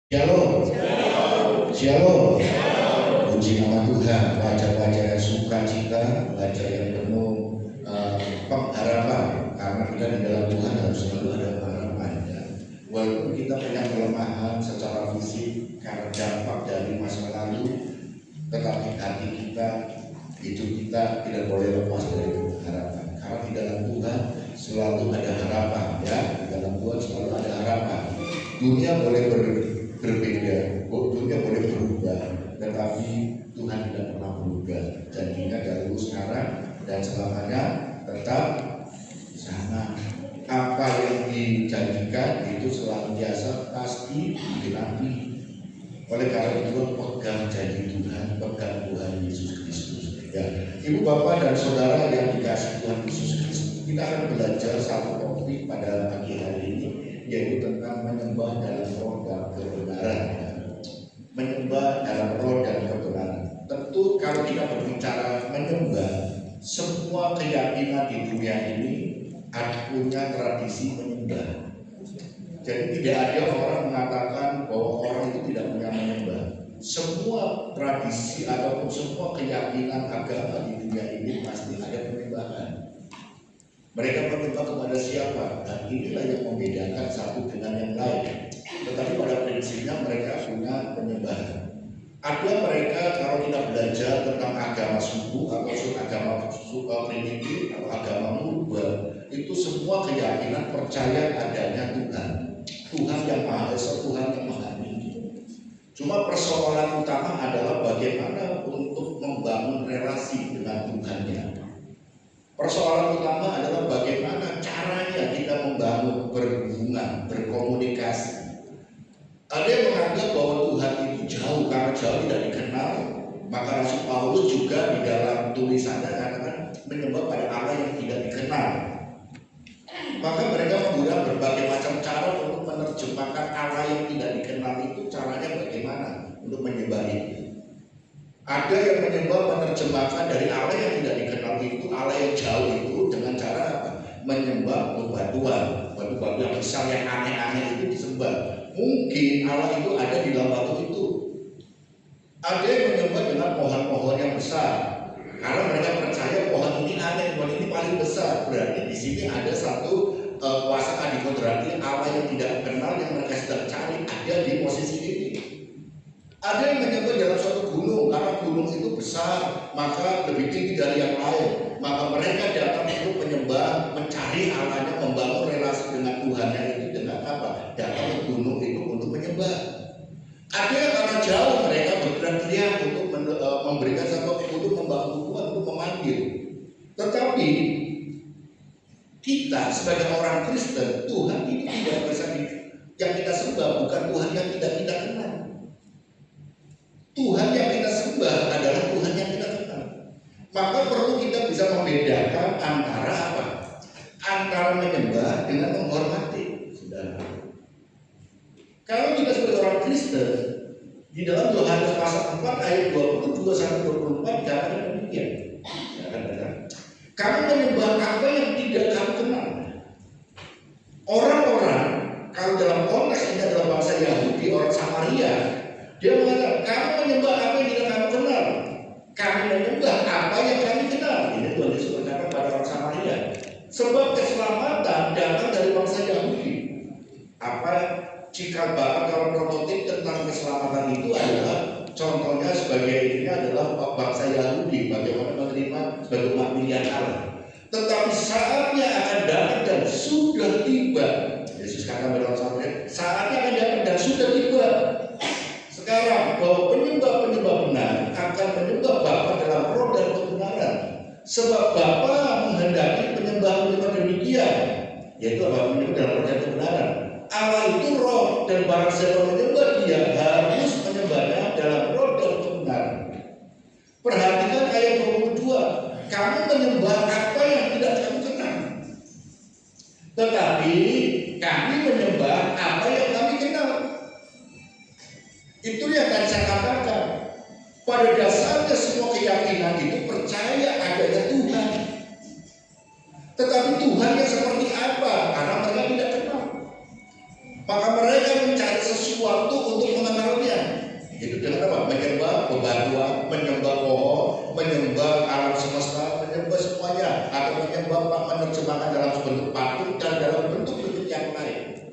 Shalom, shalom. Puji nama Tuhan. Wajah-wajah sukacita, wajah yang penuh pengharapan. Karena kita di dalam Tuhan harus selalu ada pengharapan. Ya. Walaupun kita punya kelemahan secara fisik karena dampak dari masa lalu, tetapi hati kita, hidup kita tidak boleh lepas dari harapan. Karena di dalam Tuhan selalu ada harapan. Ya, di dalam Tuhan selalu ada harapan. Dunia boleh berbeda, dunia boleh berubah, tetapi Tuhan tidak pernah berubah. Janjinya dahulu, sekarang, dan selamanya tetap sama. Apa yang dijanjikan itu selalu biasa pasti digenapi. Oleh karena itu pegang janji Tuhan, pegang Tuhan Yesus Kristus. Ya, Ibu Bapak dan Saudara yang dikasihi Tuhan Yesus Kristus, kita akan belajar satu topik pada pagi hari ini, yaitu tentang menyembah dalam roh dan kebenaran. Menyembah dalam roh dan kebenaran. Tentu kalau kita berbicara menyembah, semua keyakinan di dunia ini punya tradisi menyembah. Jadi tidak ada orang mengatakan bahwa orang itu tidak punya menyembah. Semua tradisi ataupun semua keyakinan agama di dunia ini pasti ada penyembahan. Mereka menyembah kepada siapa? Dan inilah yang membedakan satu dengan yang lain. Tetapi pada prinsipnya mereka punya penyembahan. Ada mereka, kalau kita belajar tentang agama suku atau agama primitif atau agama purba, itu semua keyakinan percaya adanya Tuhan. Tuhan yang Maha Esa, Tuhan yang Maha Tinggi. Cuma persoalan utama adalah bagaimana untuk membangun relasi dengan Tuhannya. Persoalan utama adalah bagaimana caranya kita membangun berhubungan, berkomunikasi. Ada yang menganggap bahwa Tuhan itu jauh, karena jauh tidak dikenal. Maka Rasul Paulus juga di dalam tulisannya katakan menyembah pada Allah yang tidak dikenal. Maka mereka menggunakan berbagai macam cara untuk menerjemahkan Allah yang tidak dikenal itu caranya bagaimana untuk menyembah itu. Ada yang menyembah menerjemahkan dari Allah yang tidak dikenal itu, Allah yang jauh itu dengan cara apa? Menyembah batu-batuan, batu-batu yang besar yang aneh-aneh itu disembah. Mungkin Allah itu ada di dalam batu itu. Ada yang menyembah dengan pohon-pohon yang besar, karena mereka percaya pohon ini aneh, pohon ini paling besar. Berarti di sini ada satu kuasa adikodrati Allah yang tidak kenal yang mereka sedang cari ada di posisi ini. Ada yang menyembah dalam suatu gunung, karena gunung itu besar, maka lebih tinggi dari yang lain. Maka mereka datang untuk menyembah, mencari Allahnya, membangun relasi dengan Tuhannya itu dengan apa? Datang ke gunung itu untuk menyembah. Ada yang karena jauh mereka berteriak untuk memberikan satu, untuk membangun Tuhan, untuk memanggil. Tetapi kita sebagai orang Kristen, Tuhan itu tidak bisa yang kita sembah bukan Tuhan yang tidak kita kenal. Tuhan yang kita sembah adalah Tuhan yang kita kenal. Maka perlu kita bisa membedakan antara apa? Antara menyembah dengan menghormati. Saudara. Kalau kita sebagai orang Kristen, di dalam Yohanes pasal 4 ayat 22 sampai 24 dikatakan demikian. Kamu menyembah apa yang tidak kamu kenal. Orang-orang, kalau dalam konteks ini adalah bangsa Yahudi, orang Samaria, dia mengatakan, kamu menyembah apa yang tidak kamu kenal. Kami menyembah apa yang kami kenal. Ini Tuhan Yesus berkata pada orang Samaria. Sebab keselamatan datang dari bangsa Yahudi. Apa cikal bakal kalau prototip tentang keselamatan itu adalah contohnya sebagai ini adalah bangsa Yahudi bagaimana menerima sebagai umat pilihan Allah. Tetapi saatnya akan datang dan sudah tiba. Yesus kata pada orang Samaria, saatnya akan datang dan sudah tiba. Sekarang bahwa penyembah-penyembah benar akan menyembah Bapa dalam roh dan kebenaran. Sebab Bapa menghendaki penyembah-penyembah demikian, yaitu apa? Menyembah dalam roh dan kebenaran. Allah itu roh, dan barang siapa menyembah Dia harus menyembahnya dalam roh dan kebenaran. Perhatikan ayat 22. Kamu menyembah apa yang tidak kamu kenal. Tetapi kami menyembah apa yang kami kenal. Itu yang tadi saya katakan. Pada dasarnya semua keyakinan itu percaya adanya Tuhan. Tetapi Tuhan yang seperti apa? Karena mereka tidak kenal. Maka mereka mencari sesuatu untuk menyembah bebatuan, menyembah pohon, menyembah alam semesta, menyembah semuanya, atau menyembah menerjemahkan dalam bentuk patung dan dalam bentuk-bentuk yang lain.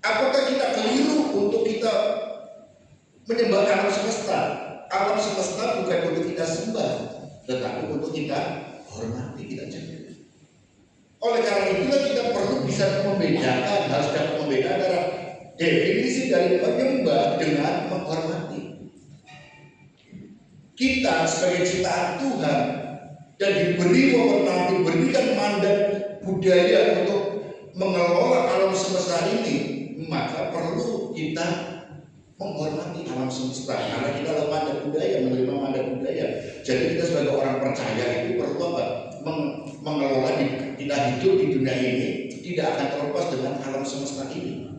Apakah kita keliru untuk kita menyembah alam semesta? Alam semesta bukan untuk kita sembah, tetapi untuk kita hormati, kita jaga. Oleh karena itulah kita perlu bisa membedakan, harus dapat membedakan antara definisi dari menyembah dengan menghormati. Kita sebagai ciptaan Tuhan dan diberi wewenang, diberikan mandat budaya untuk mengelola alam semesta ini, maka perlu kita menghormati alam semesta. Karena kita adalah mandat budaya, menerima mandat budaya. Jadi kita sebagai orang percaya itu perlu apa? Mengelola kita hidup di dunia ini tidak akan terlepas dengan alam semesta ini.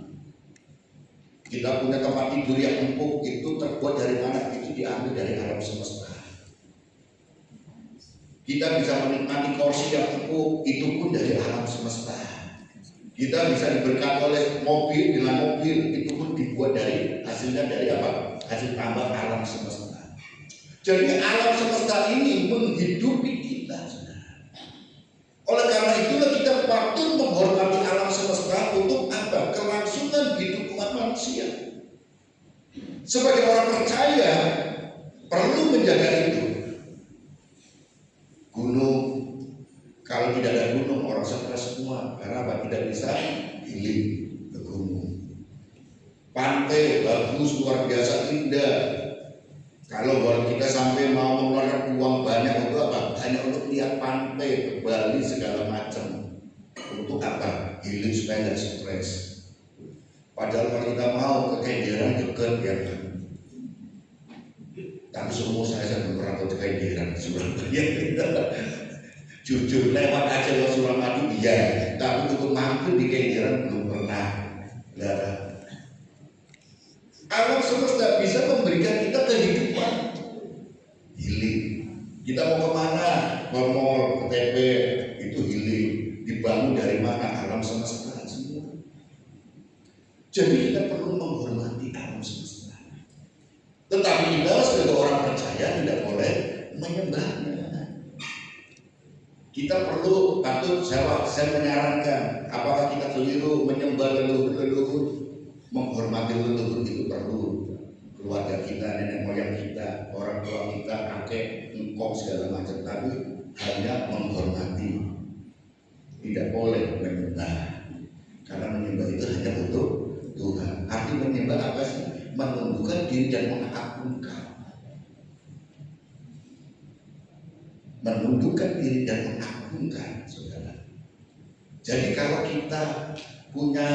Kita punya tempat tidur yang empuk, itu terbuat dari mana? Itu diambil dari alam semesta. Kita bisa menikmati kursi yang empuk, itu pun dari alam semesta. Kita bisa diberkati oleh mobil dengan mobil, itu pun dibuat dari hasilnya dari apa? Hasil tambah alam semesta. Jadi alam semesta ini menghidupi kita. Oleh karena itulah kita patut menghormati alam semesta untuk apa? Kelangsungan hidup umat manusia. Sebagai orang percaya perlu menjaga itu. Gunung, kalau tidak ada gunung orang stres semua. Karena apa? Tidak bisa healing ke gunung. Pantai bagus, luar biasa indah. Kalau kita sampai mau mengeluarkan uang banyak untuk apa? Hanya untuk lihat pantai ke Bali segala macam. Untuk apa? Healing supaya nggak stres. Padahal kalau kita mau ke Kenjeran dekat ya kan. Tapi semua saya belum pernah ke Kenjeran Surabaya. Jujur lewat aja ke Suramadu iya, tapi untuk mampir di Kenjeran belum pernah. Alam semesta bisa memberikan kita kehidupan healing. Kita mau kemana? Ke mall, ke TP, itu healing. Dibangun dari mana? Alam semesta semua. Jadi kita perlu menghormati alam semesta. Tetapi kita sebagai orang percaya tidak boleh menyembahnya. Kita perlu, patut saya menyarankan, apakah kita keliru menyembah leluhur-leluhur? Menghormati leluhur itu perlu. Keluarga kita, nenek moyang kita, orang tua kita, kakek, engkong segala macam. Tapi hanya menghormati, tidak boleh menyembah. Karena menyembah itu hanya untuk Tuhan. Arti menyembah apa sih? Menundukkan diri dan mengagungkan. Menundukkan diri dan mengagungkan, saudara. Jadi kalau kita punya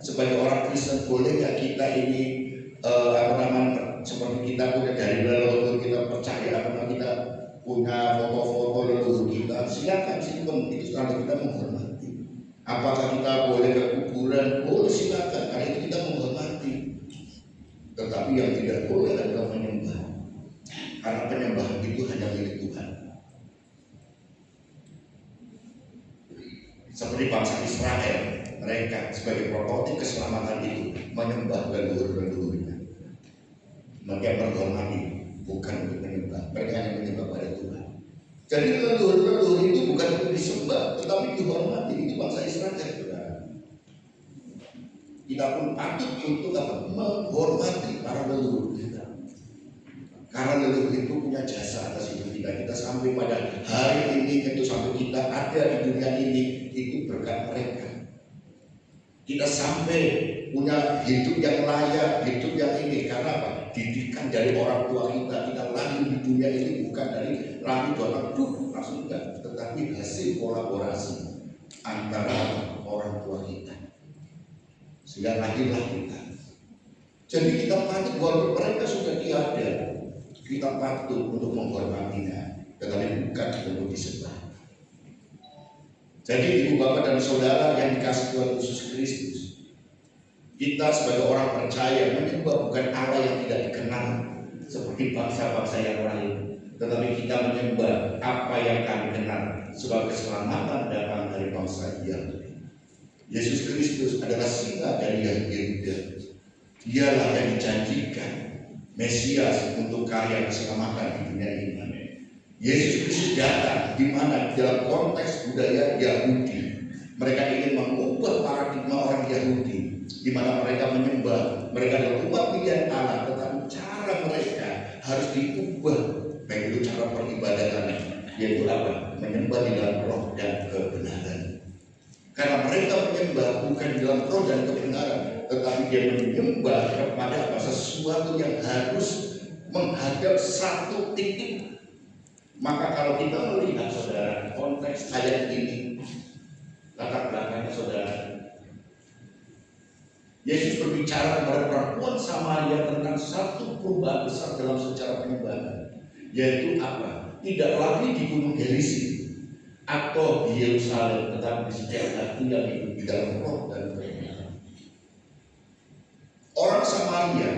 sebagai orang Kristen, boleh nggak kita ini seperti kita punya dari leluhur kita percaya, kita punya foto-foto leluhur kita, silakan simpan, itu tanda kita menghormati. Apakah kita boleh ke kuburan? Boleh, silakan, karena itu kita menghormati. Tetapi yang tidak boleh adalah menyembah, karena penyembahan itu hanya milik Tuhan. Seperti bangsa Israel, mereka sebagai prototip keselamatan itu menyembah leluhur-leluhurnya. Mereka menghormati, bukan untuk menyembah. Mereka hanya menyembah pada Tuhan. Jadi leluhur-leluhur itu bukan untuk disembah, tetapi dihormati. Itu bangsa Israel. Kita pun patut untuk apa? Menghormati para leluhur kita. Karena leluhur itu punya jasa atas hidup kita. Kita sampai pada hari ini, itu sampai kita ada di dunia ini, itu berkat mereka. Kita sampai punya hidup yang layak, hidup yang ini karena apa? Didikan dari orang tua kita. Kita lahir di dunia ini bukan dari lahir orang langsung enggak, tetapi hasil kolaborasi antara orang tua kita. Sehingga lahirlah kita. Jadi kita patut, walaupun mereka sudah tiada, kita patut untuk menghormatinya, tetapi bukan untuk disembah. Jadi ibu bapak dan saudara yang dikasih Tuhan Yesus Kristus, kita sebagai orang percaya menyembah bukan Allah yang tidak dikenal seperti bangsa-bangsa yang lain, tetapi kita menyembah apa yang kami kenal, sebab keselamatan datang dari bangsa Yahudi. Yesus Kristus adalah singa dari Yehuda. Dialah yang dijanjikan Mesias untuk karya keselamatan di dunia ini. Yesus Kristus datang di mana dalam konteks budaya Yahudi. Mereka ingin mengubah paradigma orang Yahudi, di mana mereka menyembah, mereka adalah umat pilihan Allah, tetapi cara mereka harus diubah, baik itu cara peribadatannya, yaitu apa? Menyembah di dalam roh dan kebenaran. Karena mereka menyembah bukan di dalam roh dan kebenaran, tetapi dia menyembah kepada apa? Sesuatu yang harus menghadap satu titik. Maka kalau kita melihat saudara konteks ayat ini, latar belakangnya saudara, Yesus berbicara kepada perempuan Samaria tentang satu perubahan besar dalam sejarah penyembahan, yaitu apa? Tidak lagi di Gunung Gerizim atau di Yerusalem, tetapi di setiap hati yang hidup di dalam roh dan kebenaran. Orang Samaria,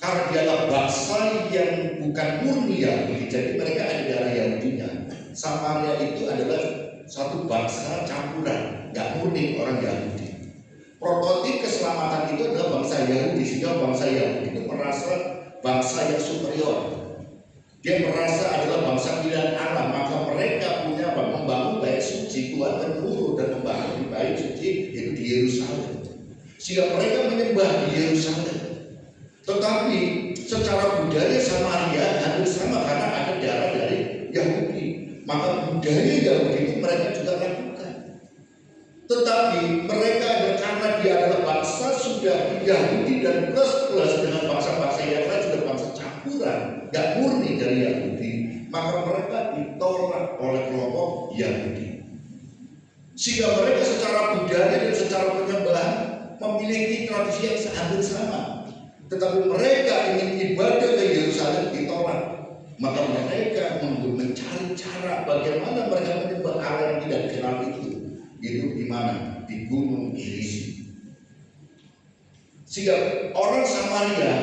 karena dia adalah bangsa yang bukan murni Yahudi, jadi mereka ada darah Yahudinya. Samaria itu adalah satu bangsa campuran, nggak murni orang Yahudi. Prototip keselamatan itu adalah bangsa Yahudi, sehingga bangsa Yahudi itu merasa bangsa yang superior. Dia merasa adalah bangsa pilihan Allah, maka mereka punya apa? Membangun bait suci. Tuhan menyuruh dan membangun bait suci itu di Yerusalem, sehingga mereka menyembah di Yerusalem. Tetapi secara budaya Samaria hampir sama karena ada darah dari Yahudi. Maka budaya Yahudi itu mereka juga lakukan. Tetapi mereka karena dia adalah bangsa sudah Yahudi dan plus dengan bangsa-bangsa yang lain, sudah bangsa campuran, gak murni dari Yahudi, maka mereka ditolak oleh kelompok Yahudi. Sehingga mereka secara budaya dan secara penyembahan memiliki tradisi yang hampir sama. Tetapi mereka ingin ibadah ke Yerusalem ditolak. Maka mereka mencari cara bagaimana mereka menyembah Allah yang tidak dikenal itu. Itu di mana? Di Gunung Gerizim. Sehingga orang Samaria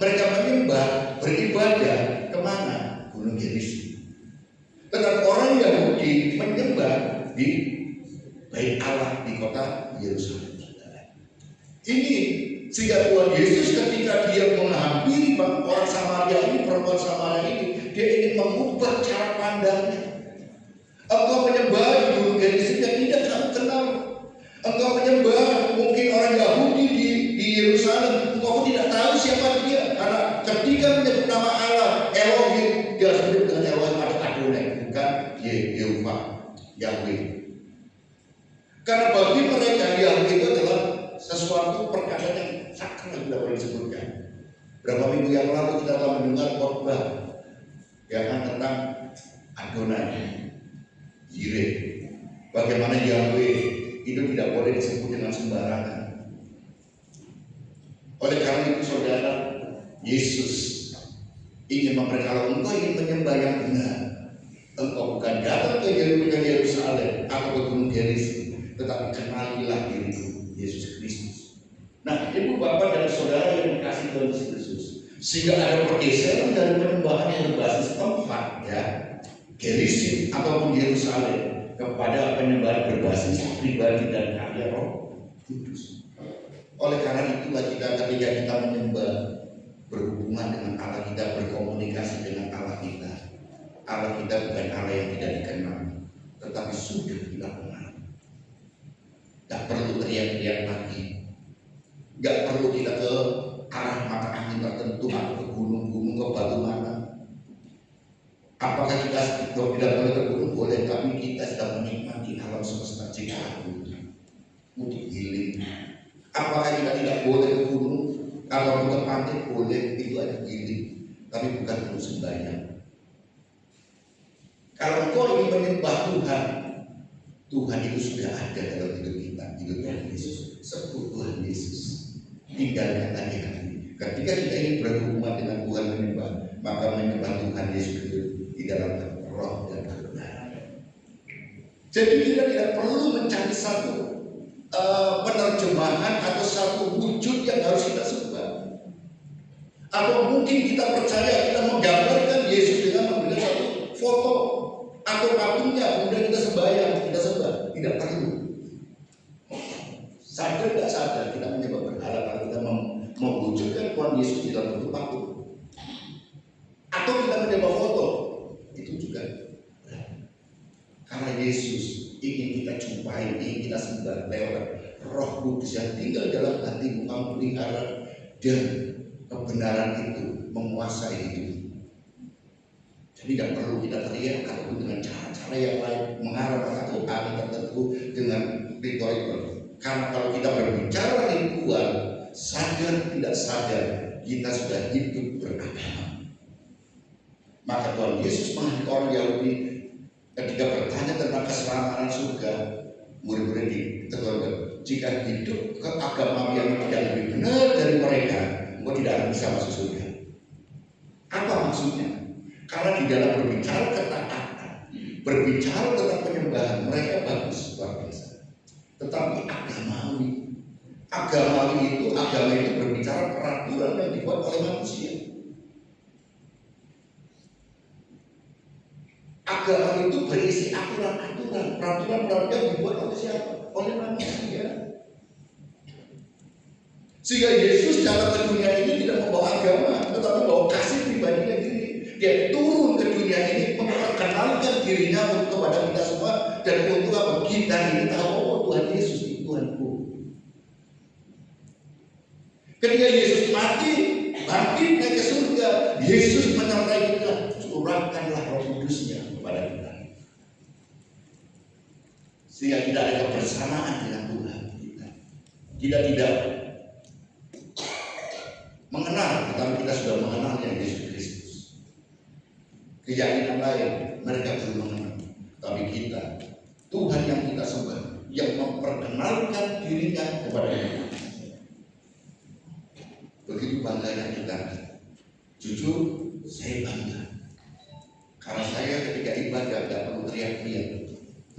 mereka menyembah, beribadah kemana? Gunung Gerizim. Tetapi orang Yahudi menyembah di Bait Allah di kota Yerusalem. Ini sehingga Tuhan Yesus ketika dia menghampiri orang Samaria ini, perempuan Samaria ini, dia ingin mengubah cara pandangnya. Engkau menyembah di Gunung Gerizim yang tidak kamu kenal. Engkau menyembah mungkin orang Yahudi di Yerusalem, engkau tidak tahu siapa dia. Karena ketika menyebut nama Allah Elohim, dia sebut dengan Elohim ada Adonai, bukan Yehova, Yahweh. Karena bagi mereka Yahweh itu adalah sesuatu perkataan yang sakral yang tidak boleh disebutkan. Berapa minggu yang lalu kita telah mendengar khotbah yang tentang Adonai, Yireh. Bagaimana Yahweh itu tidak boleh disebut dengan sembarangan. Oleh karena itu saudara, Yesus ingin kalau engkau ingin menyembah yang benar, engkau bukan datang ke Yerusalem atau ke Gunung Gerizim, tetapi kenalilah dirimu Yesus Kristus. Nah, ibu bapak dan saudara yang dikasih Tuhan Yesus Kristus, sehingga ada pergeseran dari penyembahan yang berbasis tempat, ya, Gerizim ataupun Yerusalem, kepada penyembahan berbasis pribadi dan karya Roh Kudus. Oleh karena itulah ketika kita menyembah, berhubungan dengan Allah kita, berkomunikasi dengan Allah kita bukan Allah yang tidak dikenal, tetapi sudah kita kenal. Tak perlu teriak-teriak lagi. Gak perlu kita ke arah mata angin tertentu atau ke gunung-gunung, ke batu mana. Apakah kita tidak boleh ke gunung? Boleh, tapi kita sedang menikmati alam semesta ciptaan untuk healing. Apakah kita tidak boleh ke gunung atau ke pantai? Boleh, itu ada healing, tapi bukan untuk sembahyang. Kalau engkau ingin menyembah Tuhan itu sudah ada dalam hidup kita, hidup Tuhan Yesus. Sebut Tuhan Yesus, tinggalkan lagi hati. Ketika kita ingin berhubungan dengan Tuhan, menyembah, maka menyembah Tuhan Yesus itu di dalam roh dan kebenaran. Jadi kita tidak perlu mencari satu penerjemahan atau satu wujud yang harus kita sembah. Atau mungkin kita percaya kita menggambarkan Yesus dengan memberikan satu foto atau patungnya, kemudian kita sembahyang, kita sembah. Tidak perlu. Sadar tidak sadar kita menyembah berhala kalau kita mewujudkan Tuhan Yesus di dalam bentuk patung. atau kita menyembah foto, itu juga karena Yesus ingin kita jumpai, ingin kita sembah lewat Roh Kudus yang tinggal dalam hatimu, memelihara dan kebenaran itu menguasai hidup. Jadi tidak perlu kita teriak ataupun dengan cara-cara yang lain, mengarahkan atau angin tertentu dengan ritual. Karena kalau kita berbicara ritual, sadar tidak sadar kita sudah hidup beragama. Maka Tuhan Yesus menghadapi orang Yahudi ketika bertanya tentang keselamatan surga, murid-murid ditegur, jika hidup ke agama yang lebih benar dari mereka, engkau tidak akan bisa masuk surga. Apa maksudnya? Karena di dalam berbicara ketaatan, berbicara tentang penyembahan, mereka bagus, luar biasa. Tetapi agama itu berbicara peraturan yang dibuat oleh manusia. Agama itu berisi aturan-aturan, peraturan-peraturan yang dibuat oleh siapa? Oleh manusia. Sehingga Yesus datang ke dunia ini tidak membawa agama, tetapi membawa kasih pribadinya diri. Dia turun ke dunia ini memperkenalkan dirinya kepada kita semua, dan untuk apa? Kita ini tahu, oh Tuhan Yesus itu Tuhanku. Ketika Yesus mati, bangkit naik ke surga, Yesus menyertai kita, curahkanlah Roh Kudusnya kepada kita, sehingga tidak ada kebersamaan dengan Tuhan kita. Kita tidak mengenal, tetapi kita sudah mengenal yang Yesus Kristus. Keyakinan lain mereka belum mengenal, tapi kita, Tuhan yang kita sembah, yang memperkenalkan dirinya kepada kita. Begitu bangganya kita. Jujur, saya bangga karena saya ketika ibadah tidak perlu teriak-teriak,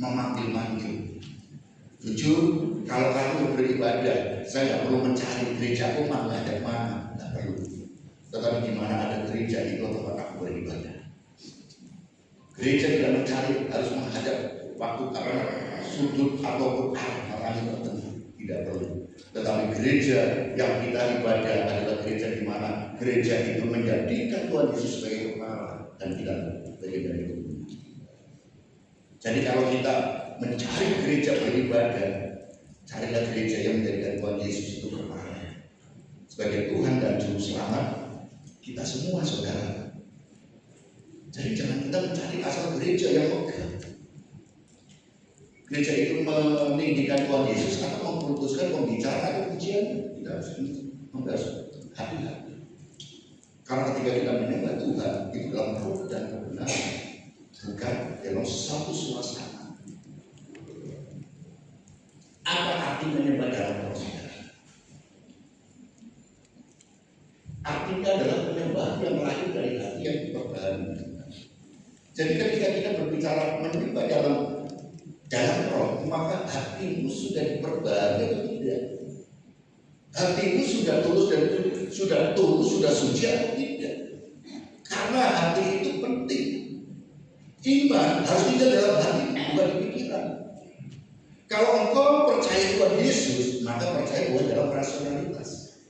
memanggil-manggil. Jujur, kalau kamu beribadah, saya tidak perlu mencari gerejaku mana ada mana, tidak perlu. Tetapi di mana ada gereja, itu tempat aku beribadah. Gereja tidak mencari harus menghadap waktu karena sudut ataupun arah tertentu, tidak perlu. Tetapi gereja yang kita ibadah adalah gereja di mana gereja itu menjadikan Tuhan Yesus sebagai kepala dan kita bagian dari itu. Jadi kalau kita mencari gereja beribadah, carilah gereja yang menjadikan Tuhan Yesus itu kepala sebagai Tuhan dan Juru Selamat kita semua, saudara. Jadi jangan kita mencari asal gereja yang megah. Gereja itu meninggikan Tuhan Yesus atau memutuskan pembicara atau pujian. Kita harus hati-hati. Karena ketika kita menyembah Tuhan itu dalam roh dan kebenaran, bukan dalam satu suasana. Apa arti menyembah dalam roh? Artinya adalah penyembahan yang lahir dari hati yang diperbaharui. Jadi ketika kita berbicara menyembah dalam roh, maka hatimu sudah diperbaharui atau tidak? Hatimu sudah tulus dan sudah suci atau tidak? Karena hati itu penting. Iman harus tinggal dalam hati, bukan di pikiran. Kalau engkau percaya Tuhan Yesus, maka percaya bukan dalam rasionalitas.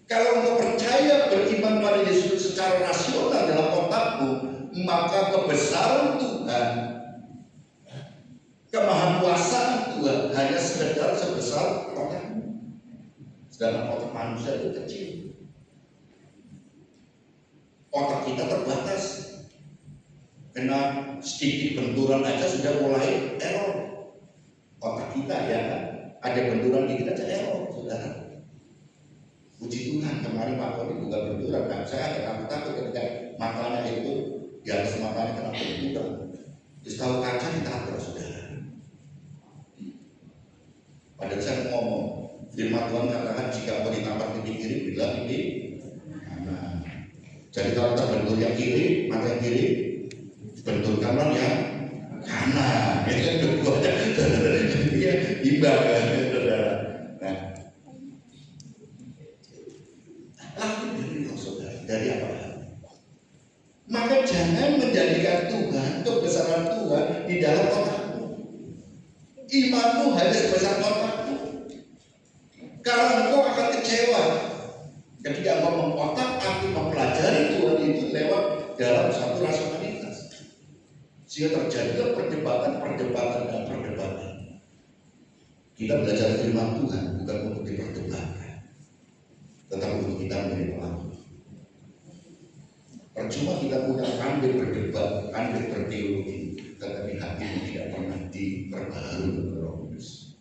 Kalau engkau percaya beriman pada Yesus secara rasional dalam otakmu, maka kebesaran Tuhan, kemahakuasaan Tuhan hanya sekedar sebesar otakmu. Sedangkan otak manusia itu kecil. Otak kita terbatas. Kena sedikit benturan aja sudah mulai error. Otak kita ya kan, ada benturan dikit aja error, saudara. Puji Tuhan, kemarin Pak Koni bukan benturan, dan saya agak takut ketika matanya itu di atas matanya kena benturan. Terus tahu kaca ditabrak, saudara. Padahal saya ngomong, firman Tuhan katakan jika engkau ditampar pipi kiri, bilang pipi kanan. Jadi kalau terbentur yang kiri, mata yang kiri, benturkanlah yang kanan. Itu kan kedua, ya imbang kan, saudara. Nah, dari apa? Maka jangan menjadikan Tuhan, kebesaran Tuhan di dalam otakmu. Imanmu hanya sebesar otakmu. Karena engkau akan kecewa ketika engkau mengotak-atik mempelajari Tuhan itu lewat Sehingga terjadilah perdebatan dan perdebatan. Kita belajar firman Tuhan bukan untuk diperdebatkan, tetapi untuk kita menjadi pelaku. Percuma kita punya pandai berdebat, pandai berteologi, tetapi hatimu tidak pernah diperbaharui oleh Roh Kudus.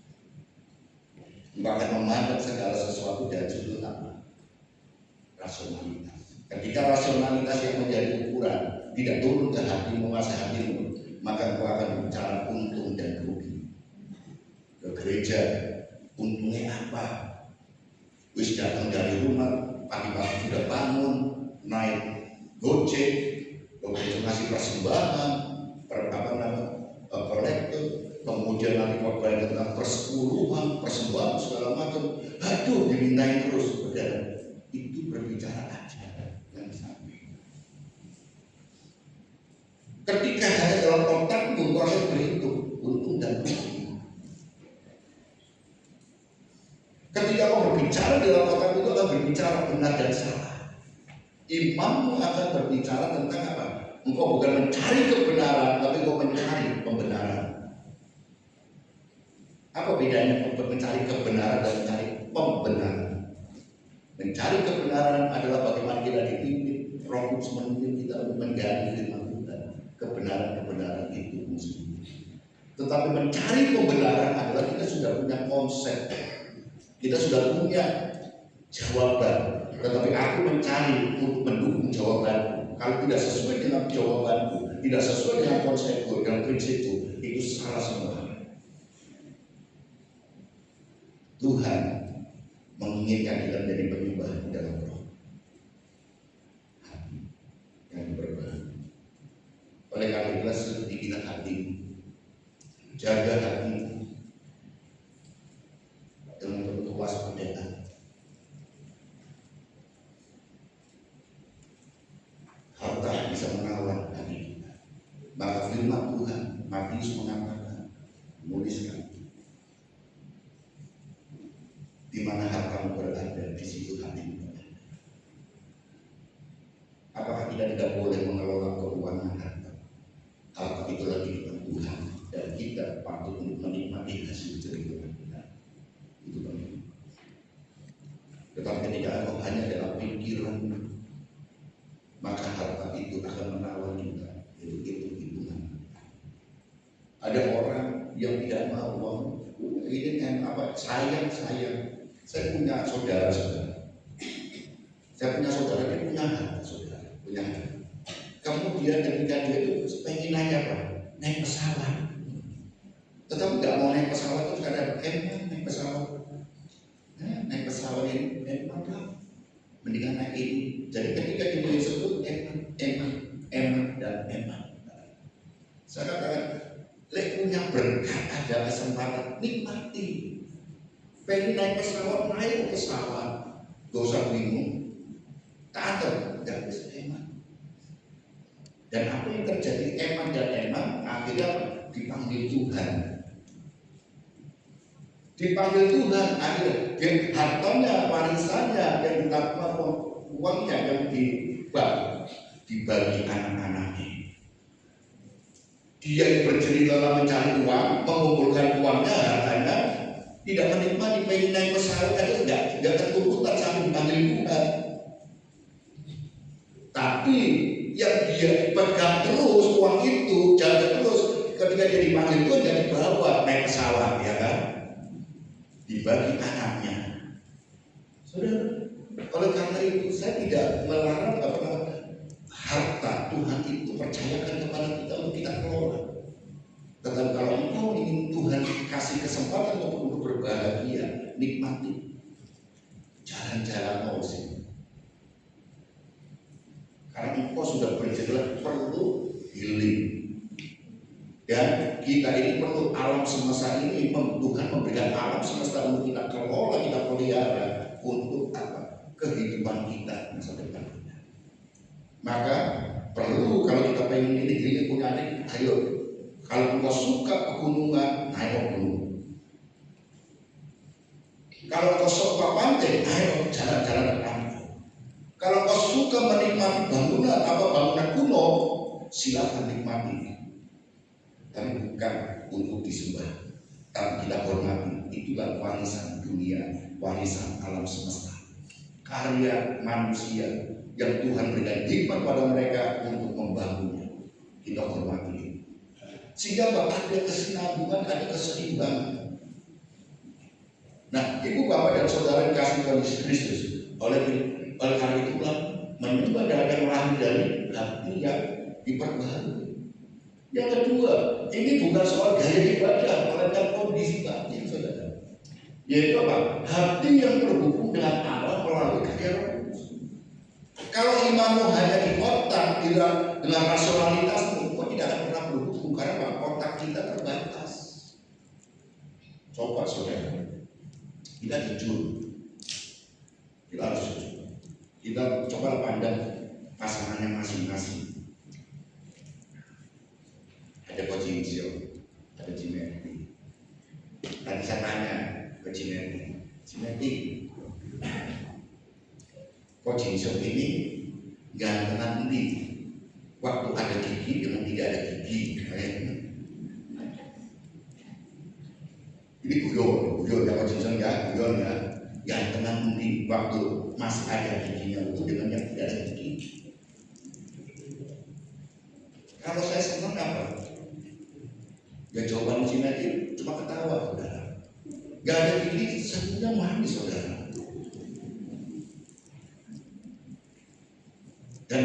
Engkau akan memandang segala sesuatu dari sudut apa? Rasionalitas. Ketika rasionalitas yang menjadi ukuran tidak turun ke hati, menguasai hatimu, maka engkau akan berbicara untung dan rugi. Ke gereja, untungnya apa? Wis datang dari rumah, pagi-pagi sudah bangun, naik Gojek, kemudian ngasih persembahan, kolektor, kemudian nanti korban tentang persepuluhan, persembahan segala macam. Aduh, dimintain terus, saudara. Itu berbicara aja yang sampai. Ketika hanya dalam kontakmu, kau akan berhitung untung dan rugi. Ketika kau berbicara dalam kontakmu, kau akan berbicara benar dan salah. Imanmu akan berbicara tentang apa? Engkau bukan mencari kebenaran, tapi engkau mencari pembenaran. Apa bedanya mencari kebenaran dan mencari pembenaran? Mencari kebenaran adalah bagaimana kita dipimpin, Roh Kudus memimpin kita untuk menggali firman Tuhan. Kebenaran-kebenaran itu mesti. Tetapi mencari pembenaran adalah kita sudah punya konsep, kita sudah punya jawaban. Tetapi aku mencari untuk mendukung jawabanku. Kalau tidak sesuai dengan jawabanku, tidak sesuai dengan konsepku dan prinsipku, itu salah semua. Tuhan menginginkan kita menjadi penyembah dalam roh, hati yang berbahagia. Oleh karena itulah sedikit hatimu, jaga hatimu dengan penuh kewaspadaan. Harta bisa menawan hati kita. Maka firman Tuhan, Matius mengatakan, menuliskan, di mana hartamu berada, di situ hatimu berada. Apakah kita tidak boleh mengelola keuangan harta? Harta itu lagi dengan Tuhan, dan kita patut menikmati hasil jerih kita. Itu penting. Tetapi ketika engkau hanya dalam pikiran, maka harta itu akan menawan kita. Itu hitungan. Ada orang yang tidak mau ini kan apa? Sayang. Saya punya saudara. Saya punya saudara, dia punya harta, saudara. Punya harta. Kemudian ketika dia itu pengen naik apa? Naik pesawat. Tetapi nggak mau naik pesawat itu kadang naik pesawat. Naik pesawat ini emang lah. Mendingan naik ini. Jadi ketika dia disebut eman. Saya katakan, punya berkat, ada kesempatan, nikmati. Pengen naik pesawat, gak usah bingung. Tak ada, gak bisa eman. Dan apa yang terjadi eman dan eman, akhirnya dipanggil Tuhan. Dipanggil Tuhan, akhirnya hartanya, warisannya, yang ditabung uangnya yang dibagi anak-anaknya. Dia yang berjerih lelah mencari uang, mengumpulkan uangnya, hartanya, tidak menikmati, pengen naik pesawat aja enggak terkumpulkan sampai dipanggil Tuhan. Tapi yang dia pegang terus uang itu, jaga terus, ketika dia dipanggil Tuhan, dia dibawa naik pesawat, ya kan? Dibagi anaknya. Saudara, oleh karena itu saya tidak melarang harta Tuhan itu percayakan kepada kita untuk kita kelola. Tetapi kalau engkau ingin Tuhan kasih kesempatan untuk berbahagia, nikmati jalan-jalan sini. Karena engkau sudah berjalan perlu healing. Dan kita ini perlu alam semesta ini, Tuhan memberikan alam semesta untuk kita kelola, kita pelihara untuk apa? Kehidupan kita masa depan kita. Maka perlu kalau kita pengen ini punya adik, ayo. Kalau engkau suka pegunungan, ayo gunung. Kalau engkau suka pantai, ayo jalan-jalan ke pantai. Kalau engkau suka menikmati bangunan kuno, silakan nikmati. tapi bukan untuk disembah, tapi kita hormati. Itulah warisan dunia, warisan alam semesta, karya manusia yang Tuhan berikan hikmat pada mereka untuk membangunnya. Kita hormati, sehingga ada kesinambungan, ada keseimbangan. Nah, ibu bapak dan saudara yang kasih Tuhan Yesus Kristus, oleh karena itulah menyembah yang lahir dari hati yang diperbaharui. Yang kedua, ini bukan soal gaya ibadah, melainkan kondisi batin, saudara. Yaitu apa? Hati yang terhubung dengan Allah melalui karya Roh Kudus. Kalau imanmu hanya di otak, dengan rasionalitasmu, kok tidak akan pernah berhubung, karena otak kita terbatas. Coba saudara, kita jujur, kita harus jujur. Kita coba pandang pasangannya masing-masing. Ada Ko Jin Seo, ada Jimerti. Tadi saya tanya ke Jimerti, Ko Jin Seo ini gantengan ini waktu ada gigi dengan tidak ada gigi. Ini guyon ya Ko Jin Seo ya, guyon ya. Gantengan ini waktu masih ada giginya itu dengan yang tidak ada gigi. Kalau saya senang apa? Ya jawaban Jimerti cuma ketawa, saudara. Gak ada gigi, sebenarnya manis, saudara. Dan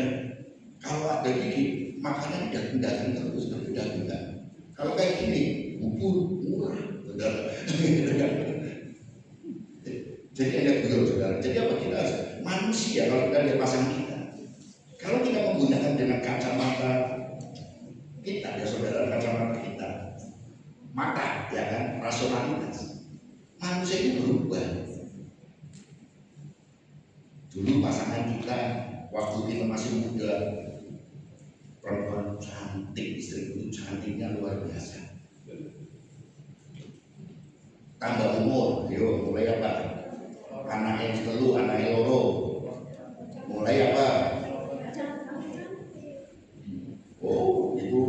kalau ada gigi, makannya daging-daging terus, daging-daging. Kalau kayak gini, bubur murah, saudara. Jadi ada beliau, saudara. Jadi apa kita harus manusia kalau kita lihat pasangan kita. Kalau kita menggunakan dengan kacamata kita, ya saudara, kacamata kita, mata, ya kan, rasionalitas. Manusia itu berubah. Dulu pasangan kita waktu kita masih muda, perempuan cantik, istri itu cantiknya luar biasa. Tambah umur, yuk mulai apa? Anak yang telu, anak yang loro, mulai apa? Oh, itu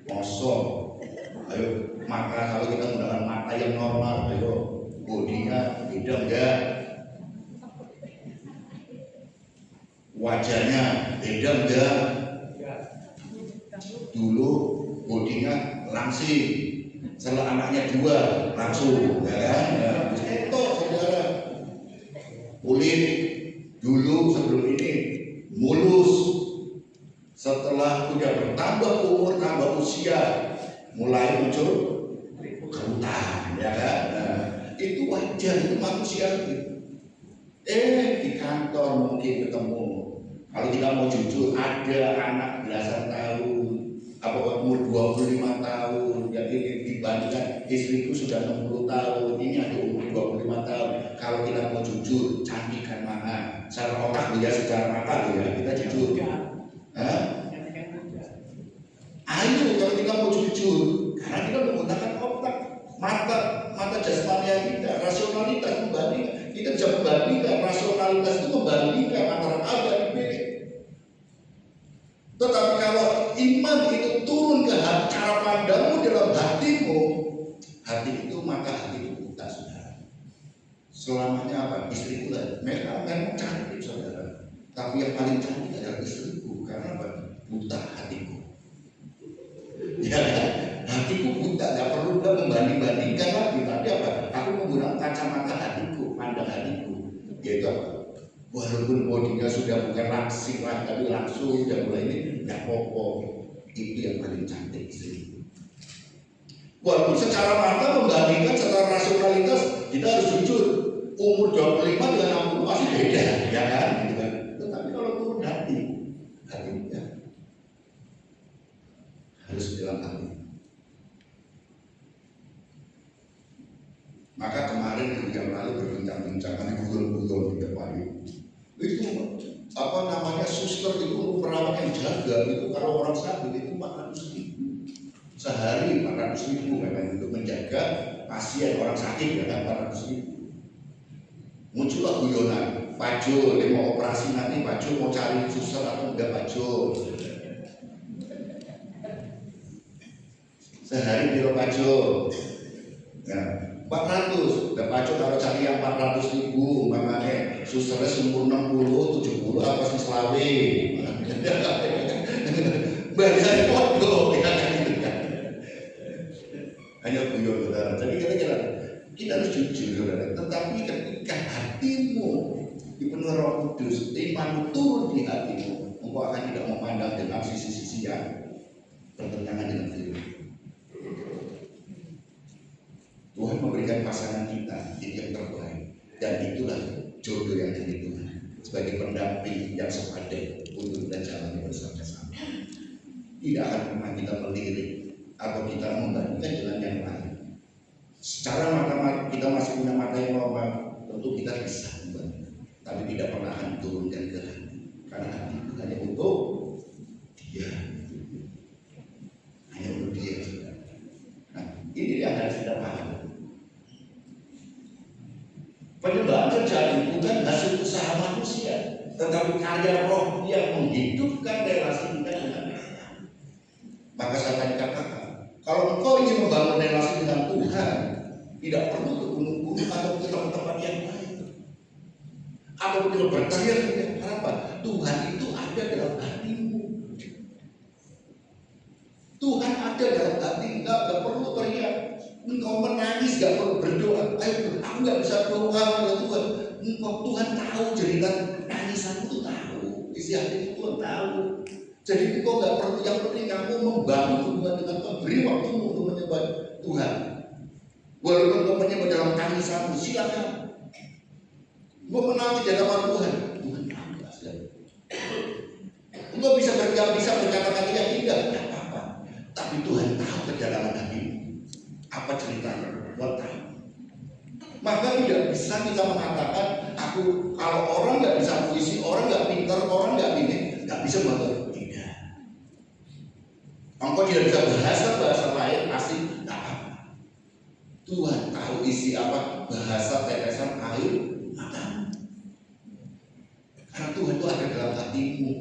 kosong. Ayo, maka kalau kita menggunakan mata yang normal, ayo, bodinya beda enggak? Wajahnya beda enggak? Dulu bodinya langsing, setelah anaknya 2 langsung, ya kan? Itu saudara, kulit dulu sebelum ini mulus, setelah udah bertambah umur, tambah usia, mulai muncul kerutan, ya kan? Nah, itu wajar, itu manusia. Di kantor mungkin ketemu. Kalau kita mau jujur, ada anak belasan tahun, apa umur 25 tahun, jadi dibandingkan istriku sudah 60 tahun, ini ada umur 25 tahun. Kalau kita mau jujur, cantikan mana? Secara otak ya, secara mata ya, kita jujur. Ayo kalau kita mau jujur, karena kita menggunakan otak, mata jasmania kita, rasionalitas membandingkan. Kita bisa membandingkan, rasionalitas itu membandingkan antara A dan B. Tetapi kalau iman itu turun ke cara pandangmu dalam hatimu, hati itu maka hati itu buta, saudara. Selamanya apa? Istriku lah. Memang cantik, saudara. Tapi yang paling cantik adalah istriku. Karena apa? Buta hatiku. Ya, hatiku buta. Gak perlu membanding-bandingkan lagi. Tapi apa? Aku menggunakan kacamata hatiku, pandang hatiku. Yaitu apa? Walaupun bodinya sudah bukan langsing lah, tapi langsung sudah mulai ini nggak popo, itu yang paling cantik istri. Walaupun secara mata membandingkan secara rasionalitas kita harus jujur, umur 25 dengan 60 masih beda, ya kan? Gitu kan? Tetapi kalau turun hatinya harus dalam hati. Maka kemarin minggu yang lalu berbincang-bincang di Google di depan itu apa namanya, suster itu perawat yang jaga itu kalau orang sakit itu 400.000 sehari, 400.000 memang untuk menjaga pasien orang sakit, ya kan, 400.000. Muncullah guyonan, Pak Jo, dia mau operasi nanti, Pak Jo mau cari suster atau enggak, Pak Jo. sehari biro pajo. Nah, 400, udah pajo kalau cari yang 400.000, makanya susternya umur 60, 70 apa sih selawe. Bayar foto ya kan gitu kan. Hanya guyon saudara. Jadi kita harus jujur saudara. Tetapi ketika hatimu dipenuhi Roh Kudus, iman turun di hatimu, engkau akan tidak memandang dengan sisi-sisi yang bertentangan dengan firman. Tuhan memberikan pasangan kita itu yang terbaik, dan itulah jodoh yang dari Tuhan sebagai pendamping yang sepadan untuk kita jalani bersama-sama. Tidak akan pernah kita melirik atau kita membandingkan dengan yang lain. Secara mata kita masih punya mata yang normal, tentu kita bisa membandingkan, tapi tidak pernah akan diturunkan ke hati, karena hati itu hanya untuk Dia, hanya untuk Dia. Nah, ini yang harus kita pahami. Penyembahan terjadi bukan hasil usaha manusia, tetapi karya Roh yang menghidupkan relasi kita dengan Allah. Maka saya tadi katakan, kalau engkau ingin membangun relasi dengan Tuhan, tidak perlu ke gunung-gunung atau ke tempat-tempat yang lain, atau ke berteriak. Kenapa? Tuhan itu ada dalam hatimu. Tuhan ada dalam hati, nggak perlu teriak. Engkau menangis gak perlu berdoa. Ayo, aku gak bisa doa pada Tuhan. Engkau Tuhan tahu cerita tangisanmu itu tahu, isi hatimu Tuhan tahu. Jadi engkau gak perlu, yang penting kamu membangun hubungan dengan Tuhan. Beri waktumu untuk menyembah Tuhan. Walaupun engkau menyembah dalam tangisanmu, silakan. Engkau menangis di hadapan Tuhan. Tuhan tahu saja. Engkau bisa berkata-kata yang indah, tidak apa-apa. Tapi Tuhan tahu kedalaman hatimu. Apa ceritanya? Buat tahu. Maka tidak bisa kita mengatakan aku kalau orang nggak bisa puisi, orang nggak pintar, orang nggak ini, nggak bisa bantu. Tidak. Engkau tidak bisa bahasa lain asing, nggak apa. Tuhan tahu isi apa bahasa tetesan air matamu. Karena Tuhan itu ada dalam hatimu.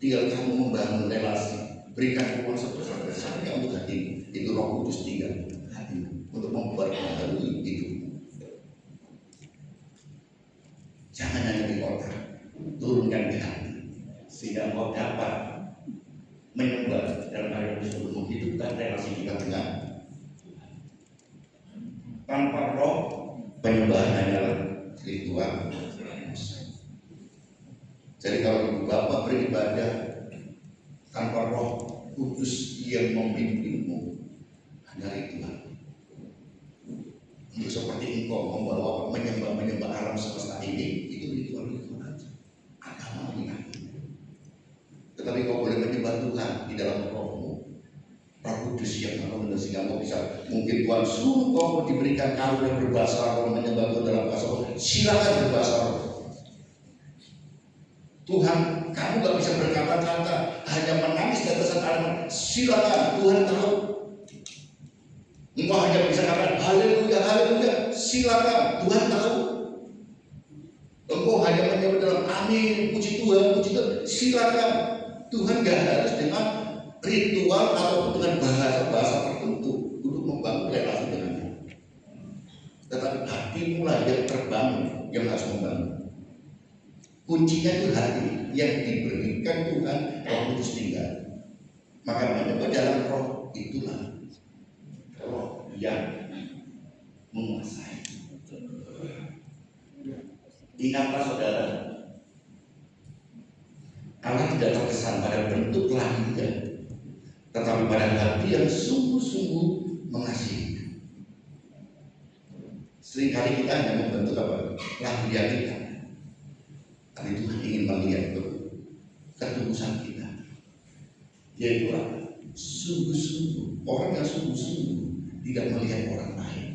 Tinggal kamu membangun relasi, berikan ruang sebesar-besarnya untuk hatimu. Itu Roh Kudus tinggal untuk memperbaharui hidupmu. Jangan hanya di otak, turunkan di hati, sehingga engkau dapat menyembah dalam hal tersebut, menghidupkan relasi kita dengan Tuhan. Tanpa Roh, penyembahan hanyalah ritual. Jadi kalau ibu bapak beribadah tanpa Roh Kudus yang memimpinmu, hanya ritual. Untuk seperti engkau membawa menyembah alam semesta ini, itu ritual aja, agama ini. Tetapi kau boleh menyembah Tuhan di dalam rohmu, Roh Kudus yang akan sehingga kau bisa, mungkin Tuhan suruh kau diberikan karunia berbahasa roh, menyembah Tuhan dalam bahasa roh, silakan berbahasa roh. Tuhan, kamu gak bisa berkata-kata, hanya menangis di atas alam, silakan, Tuhan tahu. Engkau hanya bisa katakan haleluya, haleluya, silakan, Tuhan tahu. Engkau hanya menyebut dalam amin, puji Tuhan, silakan. Tuhan gak harus dengan ritual ataupun dengan bahasa-bahasa tertentu untuk membangun relasi dengannya. Tetapi hatimu lah yang terbangun, yang harus membangun. Kuncinya itu hati yang diberikan Tuhan, Roh Kudus tinggal. Maka menyembah dalam roh itulah Roh yang menguasai. Ingatlah saudara, Allah tidak terkesan pada bentuk lahiriah, tetapi pada hati yang sungguh-sungguh mengasihi. Seringkali kita hanya membentuk apa? Lahiriah kita. Tapi Tuhan ingin melihat ketulusan kita. Yaitu sungguh-sungguh, orang yang sungguh-sungguh tidak melihat orang lain.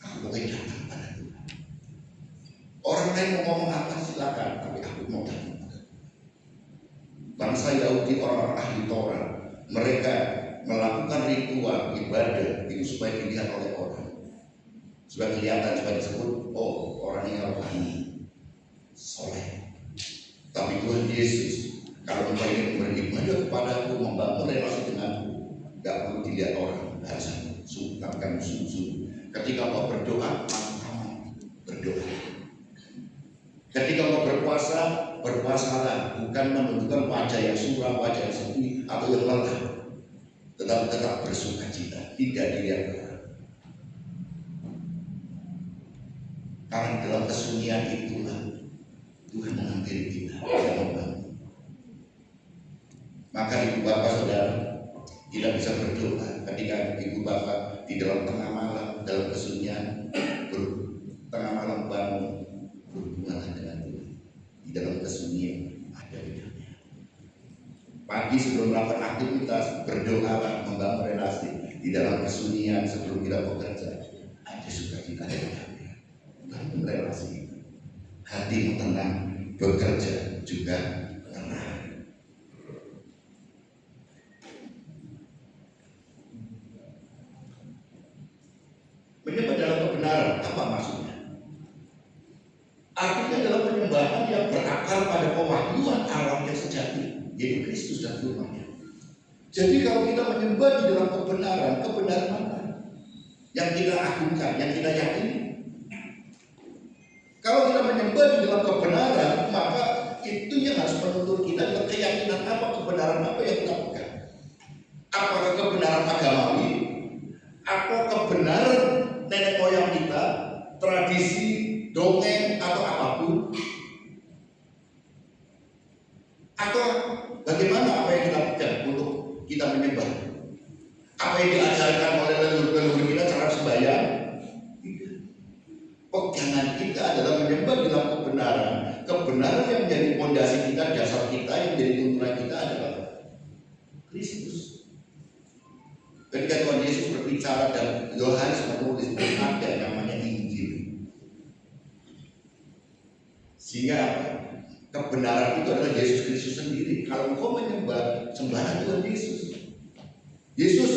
Aku mau datang pada Tuhan. Orang lain mau ngomong apa silakan, tapi aku mau datang pada Tuhan. Bangsa Yahudi, orang-orang ahli Taurat, mereka melakukan ritual ibadah itu supaya dilihat oleh orang, supaya kelihatan, supaya disebut, oh orang ini rohani, soleh. Tapi Tuhan Yesus, kalau engkau ingin beribadah kepadaku, membangun relasi denganku, nggak perlu dilihat orang, harus sungkan sungguh. Ketika mau berdoa, maka berdoa. Ketika mau berpuasa, berpuasalah, bukan menunjukkan wajah yang suram, wajah yang sepi atau yang lelah, tetapi tetap bersuka cita, tidak dilihat orang. Karena dalam kesunyian itulah Tuhan mengampiri kita dan membantu. Maka ibu bapak saudara tidak bisa berdoa ketika ibu bapak di dalam tengah malam, dalam kesunyian, tengah malam bangun berhubungan dengan Tuhan. Di dalam kesunyian ada bedanya. Pagi sebelum melakukan aktivitas berdoa, membangun relasi. Di dalam kesunyian sebelum kita bekerja ada sukacita dan damai. Bangun relasi. Hatimu tenang, bekerja juga tenang. Menyembah dalam kebenaran, apa maksudnya? Artinya dalam penyembahan yang berakar pada pewahyuan Allah yang sejati, yaitu Kristus dan firman-Nya. Jadi kalau kita menyembah di dalam kebenaran, kebenaran mana? Yang kita agungkan, yang kita yakini. Kalau kita menyembah di dalam kebenaran, maka itu yang harus menuntut kita dengan keyakinan apa, kebenaran apa yang kita pegang. Apakah kebenaran agamawi, atau kebenaran nenek moyang kita, tradisi, dongeng, atau apapun, atau bagaimana apa yang kita pegang untuk kita menyembah? Apa yang diajarkan oleh leluhur kita cara sembahyang? Pegangan kita adalah menyembah dalam kebenaran. Kebenaran yang menjadi fondasi kita, dasar kita, yang menjadi tuntunan kita adalah Kristus. Ketika Tuhan Yesus berbicara dan Yohanes menulis, ada namanya Injil. Sehingga kebenaran itu adalah Yesus Kristus sendiri. Kalau engkau menyembah, sembahlah Tuhan Yesus. Yesus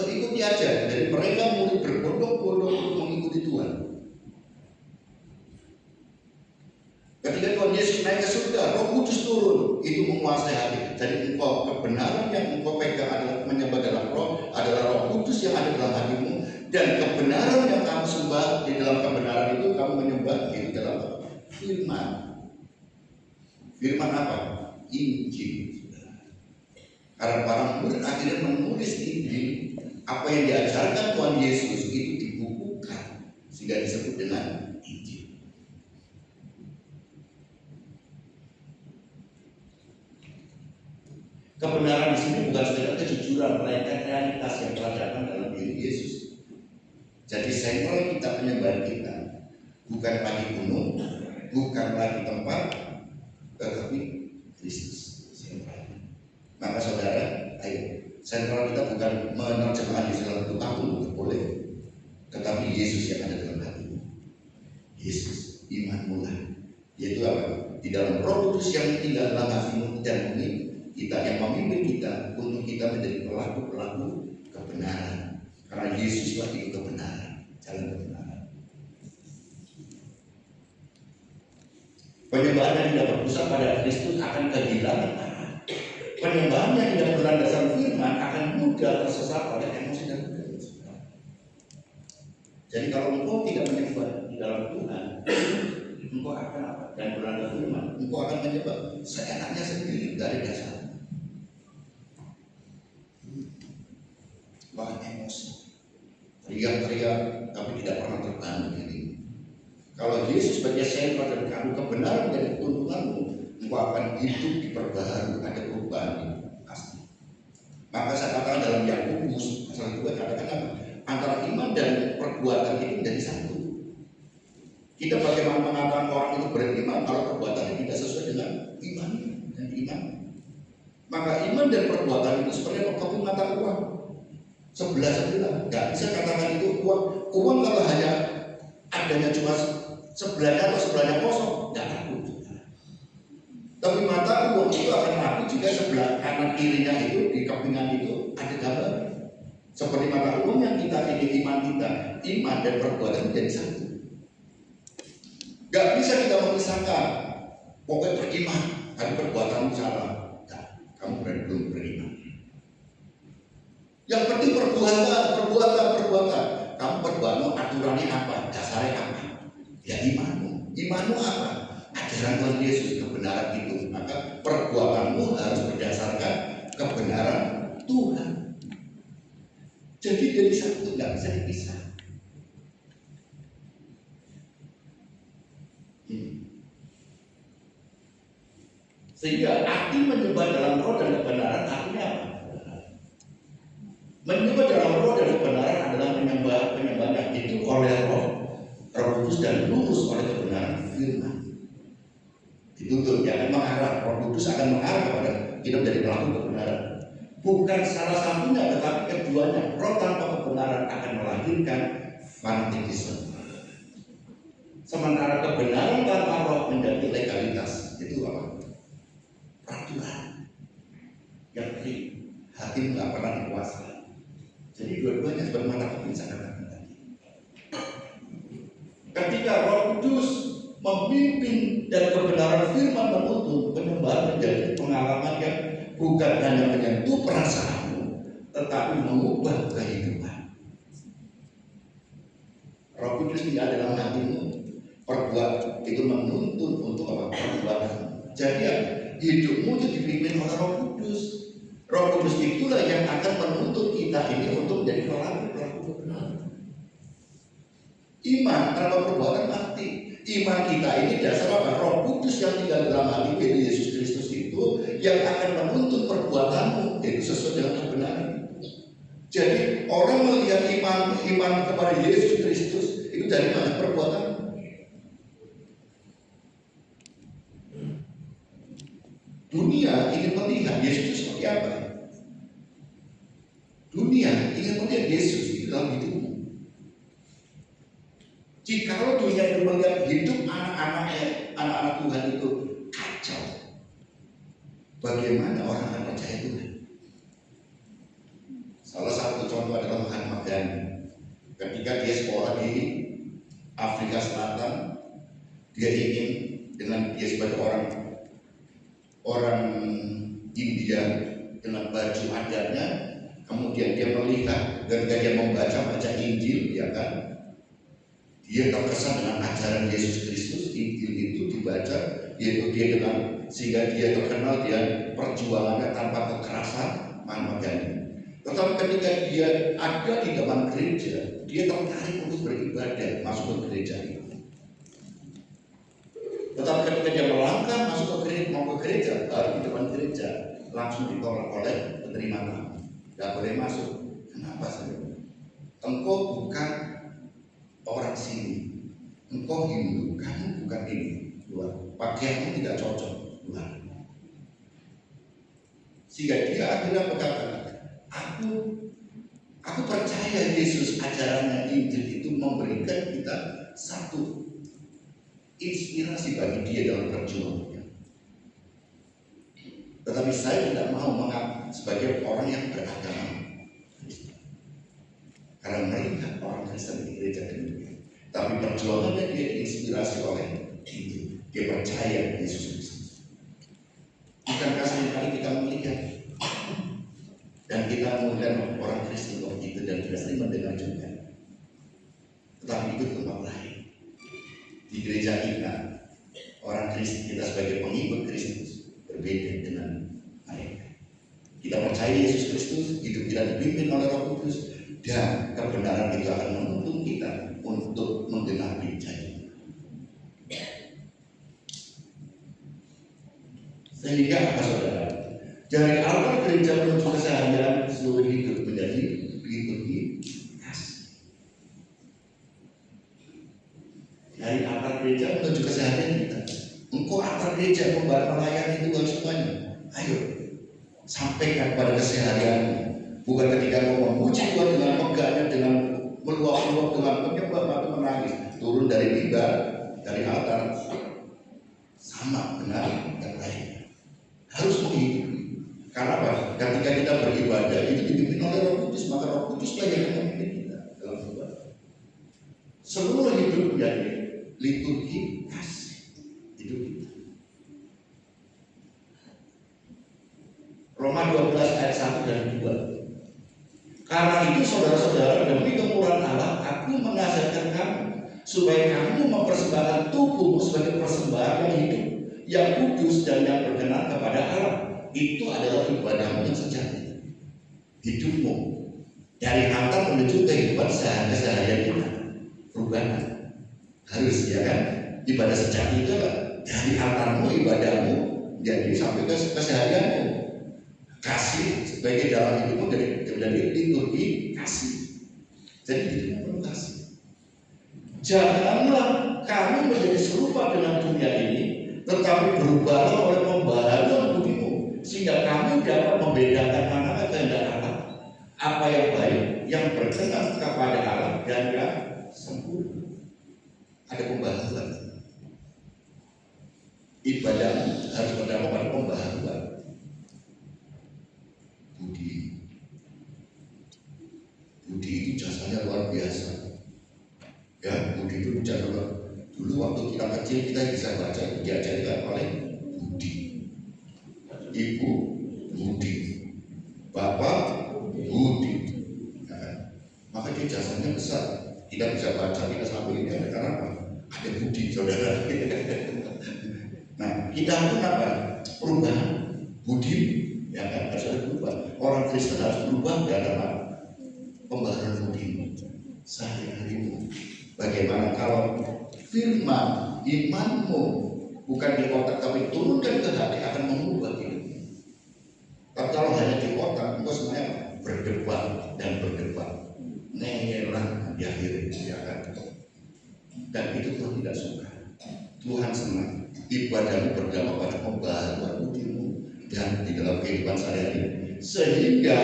ikuti aja. Dari mereka mulai berbondong-bondong untuk mengikuti Tuhan. Ketika Tuhan Yesus naik ke surga, Roh Kudus turun, itu menguasai hati. Jadi engkau, kebenaran yang engkau pegang adalah menyembah dalam Roh, adalah Roh Kudus yang ada dalam hatimu, dan kebenaran yang kamu sembah di dalam kebenaran itu kamu menyembah itu dalam firman. Firman apa? Injil. Karena para murid akhirnya menulis Injil, apa yang diajarkan Tuhan Yesus itu dibukukan sehingga disebut dengan Injil. Kebenaran di sini bukan sekedar kejujuran, melainkan realitas yang telah datang dalam diri Yesus. Jadi sentral kita penyembahan kita bukan lagi gunung, bukan lagi tempat, tetapi Kristus sentralnya. Maka saudara, ayo, sentral kita bukan menerjemahkan di dalam doamu, boleh, tetapi Yesus yang ada dalam hatimu. Yesus, imanmu lah, yaitu apa? Di dalam Roh Kudus yang tinggal dalam hatimu dan ini kita yang memimpin kita untuk kita menjadi pelaku-pelaku kebenaran. Karena Yesuslah itu kebenaran, jalan kebenaran. Penyembahan yang tidak berpusat pada Kristus akan kehilangan arah. Penyembahan yang tidak berlandaskan firman akan mudah tersesat pada emosi dan budaya. Jadi kalau engkau tidak menyembah di dalam Tuhan, engkau akan apa? Dan berlandaskan firman, engkau akan menyembah seenaknya sendiri, dari dasar. Bahkan emosi, teriak-teriak, tapi tidak pernah terbangun diri. Kalau Yesus sebagai sentral dan kamu kebenaran dari tuntunanmu, engkau akan hidup diperbaharui, ada perubahan itu pasti. Maka saya katakan dalam Yakobus pasal 2 katakan apa? Antara iman dan perbuatan itu menjadi satu. Kita bagaimana mengatakan orang itu beriman kalau perbuatannya tidak sesuai dengan iman dan iman. Maka iman dan perbuatan itu seperti kopi mata uang. Sebelah, nggak bisa katakan itu uang. Uang kalau hanya adanya cuma sebelahnya atau sebelahnya kosong, nggak laku. Tapi mata uang itu akan laku jika sebelah kanan kirinya itu di kepingan itu ada gambar. Seperti mata uang yang kita ini iman dan perbuatan menjadi satu. Nggak bisa kita memisahkan. Pokoknya beriman, tapi perbuatan salah. Nah, kamu belum beriman. Yang penting perbuatan. Kamu perbuatan aturannya apa? Dasarnya apa? Ya imanmu. Imanmu apa? Ajaran Tuhan Yesus, kebenaran itu. Maka perbuatanmu harus berdasarkan kebenaran Tuhan. Jadi dari satu nggak bisa dipisah. Sehingga arti menyembah dalam roh dan kebenaran artinya apa? Menyembah dalam roh dan kebenaran adalah penyembahan itu oleh Roh Kudus dan lurus oleh kebenaran firman. Dituntut jangan mengarah. Roh Kudus akan mengarah kepada kita menjadi pelaku kebenaran. Bukan salah satunya, tetapi keduanya. Roh tanpa kebenaran akan melahirkan fanatisme. Sementara kebenaran tanpa roh menjadi legalitas. Itu apa? Peraturan yang hati nggak pernah dikuasai. Jadi dua-duanya sebagaimana kebincangan tadi. Ketika Roh Kudus memimpin dan kebenaran firman menuntun, penyembahan menjadi pengalaman yang bukan hanya menyentuh perasaanmu, tetapi mengubah kehidupan. Roh Kudus tidak dalam hatimu, perbuat itu menuntun untuk apa? Perbuatan. Jadi hidupmu itu dipimpin oleh Roh Kudus. Roh Kudus itulah yang akan menuntut kita ini untuk menjadi pelaku kebenaran. Iman tanpa perbuatan mati. Iman kita ini dasar apa? Roh Kudus yang tinggal dalam hati yaitu Yesus Kristus itu yang akan menuntut perbuatanmu itu sesuai dengan kebenaran. Jadi orang melihat iman kepada Yesus Kristus itu dari mana? Perbuatan. Dunia ingin melihat Yesus itu seperti apa? Dunia ingin melihat Yesus itu dalam hidupmu. Jikalau dunia itu melihat hidup anak-anak Tuhan itu kacau, bagaimana orang akan percaya Tuhan? Salah satu contoh adalah Mahatma Gandhi. Ketika dia sekolah di Afrika Selatan, dia ingin dengan dia sebagai orang India dengan baju adatnya, kemudian dia melihat ketika dia membaca Injil, ya kan, dia terkesan dengan ajaran Yesus Kristus. Injil itu dibaca, yaitu dia dengan sehingga dia terkenal dia perjuangannya tanpa kekerasan, Mahatma Gandhi. Tetapi ketika dia ada di dalam gereja, dia tertarik untuk beribadah, masuk ke gereja itu. Tetapi ketika dia melangkah masuk ke gereja, baru di depan gereja langsung ditolak oleh penerima tamu. Tidak boleh masuk. Kenapa saudara? Engkau bukan orang sini, engkau Hindu, kamu bukan ini. Luar. Pakaianmu tidak cocok. Luar. Sehingga dia akhirnya berkata, aku percaya Yesus ajarannya Injil itu memberikan kita satu inspirasi bagi dia dalam perjuangannya. Tetapi saya tidak mau mengaku sebagai orang yang beragama Kristen, karena melihat orang Kristen di gereja demikian. Tapi perjuangannya dia diinspirasi oleh Injil. Dia percaya Yesus Kristus. Bukankah seringkali kita melihat dan kita melihat orang Kristen waktu itu dan kita sering mendengar juga, tetapi itu tempat lain. Di gereja kita, orang Kristen kita sebagai pengikut Kristus berbeda dengan mereka. Kita percaya Yesus Kristus, hidup kita dipimpin oleh Roh Kudus, dan kebenaran itu akan menuntun kita untuk menggenapi janji. Sehingga apa saudara? Dari altar gereja menuju keseharian seluruh hidup menjadi liturgi kasih. Dari altar gereja menuju keseharian kita. Engkau altar gereja melayani Tuhan semuanya. Ayo, sampaikan pada keseharianmu. Bukan ketika kau memuji Tuhan dengan megahnya, dengan meluap-luap, dengan menyembah atau menangis, turun dari mimbar, dari altar, sama dengan yang lainnya. Harus menghidupi. Karena apa? Ketika kita beribadah itu dipimpin oleh Roh Kudus, maka Roh Kuduslah yang memimpin kita dalam ibadah. Seluruh hidup menjadi liturgi kasih hidup kita. Roma 12 ayat 1 dan 2. Karena itu saudara-saudara, demi kemurahan Allah, aku mengajarkan kamu supaya kamu mempersembahkan tubuhmu sebagai persembahan yang hidup, yang kudus dan yang berkenan kepada Allah. Itu adalah ibadahmu yang sejati. Hidupmu dari antar menuju kehidupan sehari-hari kita. Perubahan harus, ya kan? Ibadah sejati itu dari antarmu, ibadahmu jadi sampai ke keseharianmu. Kasih sebagai dalam hidupmu dari liturgi kasih. Jadi hidupmu penuh kasih. Janganlah kamu menjadi serupa dengan dunia ini, tetapi berubahlah oleh pembaharuan budimu, sehingga kamu dapat membedakan mana kehendak Allah, apa yang baik, yang berkenan kepada Allah, dan yang sempurna. Ada pembaharuan. Ibadahmu harus berdampak pada pembaharuan. Budi itu jasanya luar biasa. Ya, budi itu jasa luar. Dulu waktu kita kecil kita bisa baca, diajarkan oleh budi. Ibu budi, bapak budi. Nah, maka dia jasanya besar. Kita bisa baca, kita sampai ini ada karena apa? Ada budi, saudara. Nah, kita pun apa? Perubahan budi, ya kan? Harus ada perubahan. Orang Kristen harus berubah dalam pembaharuan budi sehari-hari. Bagaimana kalau firman imanmu bukan di otak tapi turunkan ke hati akan mengubah hidupmu. Tapi kalau hanya di otak, engkau semuanya berdebat dan berdebat, ngeyeran di akhir, ya kan? Dan itu Tuhan tidak suka. Tuhan senang ibadahmu berdampak pada pembaharuan budimu dan di dalam kehidupan sehari-hari, sehingga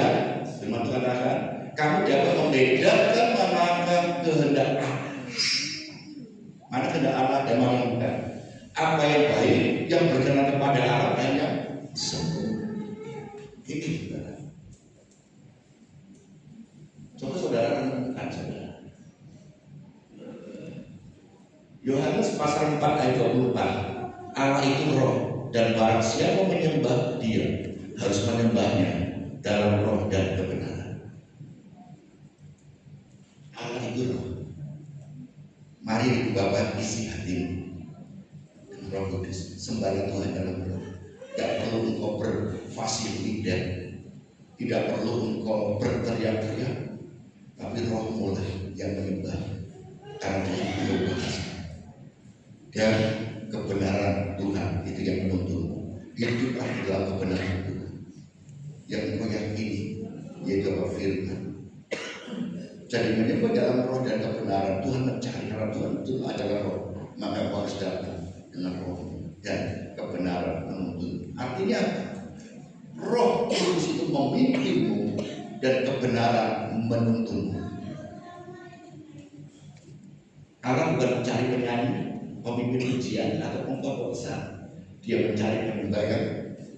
firman Tuhan katakan kamu dapat membedakan mana kehendak Allah, mana kehendak Allah dan mana yang bukan, apa yang baik, yang berkenan kepada Allah dan yang sempurna. Ini saudara. Coba saudara renungkan, saudara. Yohanes pasal 4 ayat 24. Allah itu roh, dan barang siapa menyembah Dia harus menyembahnya dalam roh dan kebenaran. Allah itu roh. Mari Bapak isi hatimu dengan Roh Kudus, sembahlah Tuhan dalam roh. Tidak perlu engkau berfasih lidah, tidak perlu engkau berteriak-teriak, tapi roh mulai yang menyembah karena Tuhan penuh bahasa. Dan kebenaran Tuhan itu yang menuntunmu. Hiduplah di dalam kebenaran Tuhan yang engkau yakini, yaitu apa? Firman. Jadi menyembah dalam roh dan kebenaran. Tuhan mencari, karena Tuhan itu adalah roh, maka engkau harus datang dengan roh dan kebenaran menuntun. Artinya Roh Kudus itu memimpinmu dan kebenaran menuntunmu. Allah bukan mencari penyanyi, pemimpin pujian atau pengkhotbah besar. Dia mencari penyembah yang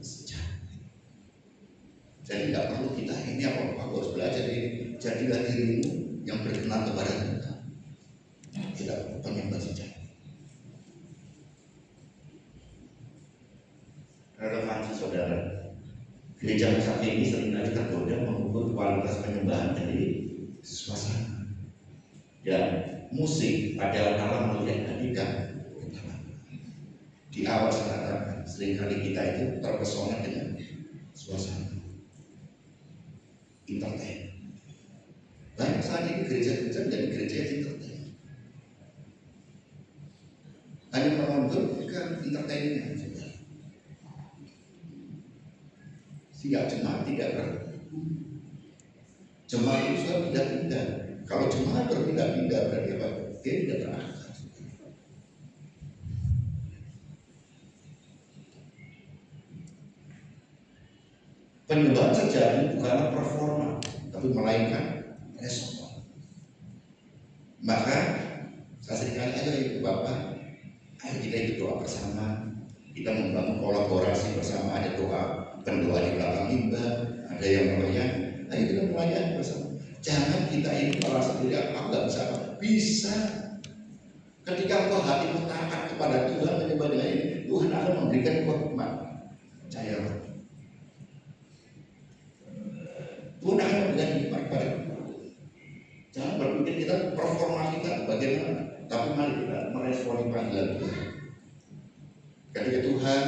sejati. Jadi tidak perlu kita ini apa harus belajar ini. Jadilah dirimu yang berkenan kepada Tuhan. Tidak penyembah sejati. Relevansi saudara, gereja saat ini seringkali tergoda mengukur kualitas penyembahan dari suasana dan musik, padahal Allah melihat hati dan ketawa. Di awal saya katakan, seringkali kita itu terpesona dengan suasana entertain. Banyak saat ini gereja-gereja menjadi gereja yang entertain. Hanya menonton kan entertainnya juga. Sehingga jemaat tidak jemaat itu sudah pindah-pindah. Kalau jemaat berpindah-pindah berarti apa? Dia tidak terangkat. Penyembahan sejati bukanlah performa, tapi melainkan respon. Maka saya seringkali aja ibu bapak, ayo kita ikut doa bersama, kita membangun kolaborasi bersama, ada doa pendoa di belakang mimbar, ada yang melayani, ayo kita melayani bersama. Jangan kita ini orang sendiri, aku nggak bisa. Bisa. Ketika engkau hatimu taat kepada Tuhan menyembah dengan ini, Tuhan akan memberikan hikmat. Percayalah. Tuhan akan memberikan hikmat kepada kita performa kita bagaimana, tapi mari kita meresponi panggilan Tuhan. Ketika Tuhan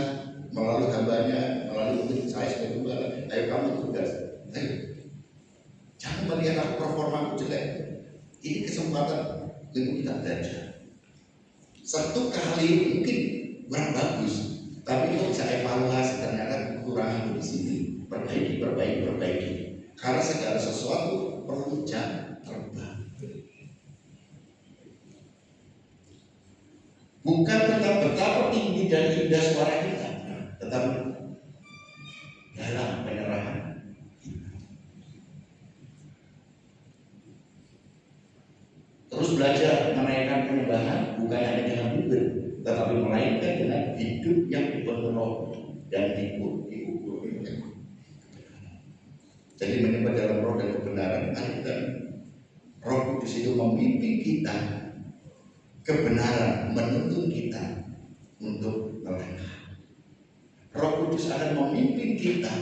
melalui hambanya, melalui mungkin saya sebagai gembala, ayo kamu tugas, ayo. Jangan melihat aku performaku jelek. Ini kesempatan untuk kita belajar. Satu kali mungkin kurang bagus, tapi itu bisa evaluasi, ternyata kekurangan di sini, perbaiki. Karena segala sesuatu perlu jam terbang. Bukan tentang betapa tinggi dan indah suara kita, tetapi dalam penyerahan. Terus belajar menaikkan penyembahan bukan hanya dengan bibir, tetapi melainkan dengan hidup yang dipenuhi roh dan diukur. Jadi menyembah dalam roh dan kebenaran, dan Roh Kudus itu memimpin kita kebenaran, menuntun kita untuk melangkah. Roh Kudus akan memimpin kita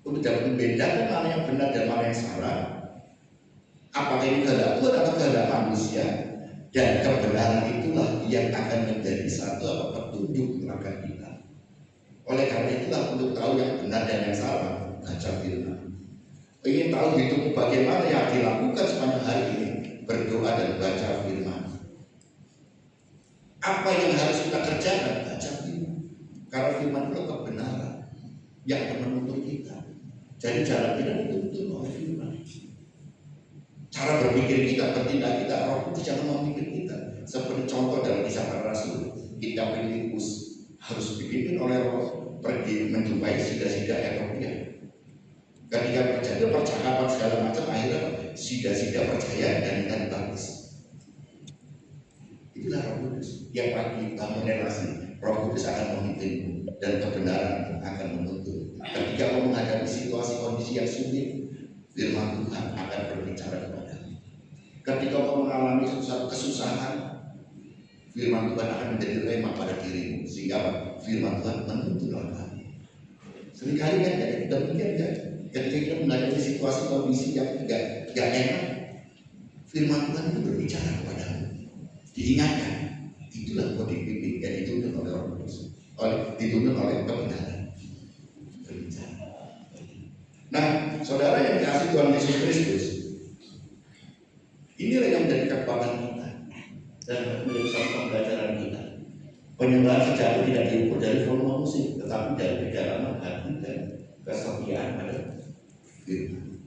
untuk dapat membedakan mana yang benar dan mana yang salah. Apakah ini kehendak Tuhan atau kehendak manusia? Dan kebenaran itulah yang akan menjadi satu petunjuk langkah kita. Oleh karena itulah untuk tahu yang benar dan yang salah, baca firman. Ingin tahu hidup bagaimana yang dilakukan sepanjang hari ini, berdoa dan baca firman. Apa yang harus kita kerjakan, baca firman. Karena firman itu kebenaran yang akan menuntun kita. Jadi jalan kita dituntun oleh firman. Cara berpikir kita, bertindak kita, Roh Kudus jangan memimpin kita. Seperti contoh dalam Kisah Para Rasul, ketika Filipus harus dipimpin oleh Roh pergi menjumpai sida-sida Ethiopia. Ketika terjadi percakapan segala macam, akhirnya sida-sida percaya dan kita dibaptis. Itulah Roh Kudus yang bagi bangun relasi. Roh Kudus akan memimpinmu dan kebenaran akan menuntun. Ketika kamu menghadapi situasi kondisi yang sulit, firman Tuhan akan berbicara kepadamu. Ketika kamu mengalami kesusahan, firman Tuhan akan menjadi rema pada dirimu, sehingga firman Tuhan menuntun langkahmu. Seringkali kan demikian kan, ketika kita menghadapi situasi kondisi yang tidak enak, firman Tuhan itu berbicara kepadamu, diingatkan. Itulah kode dipimpin dan dituntun oleh Roh Kudus, dituntun oleh kebenaran. Berbicara. Nah, saudara yang dikasih Tuhan Yesus Kristus, inilah yang menjadi kekuatan kita dan menjadi satu pembelajaran kita. Penyembahan sejati tidak diukur dari volume musik, tetapi dari kedalaman hati dan kesetiaan pada firman.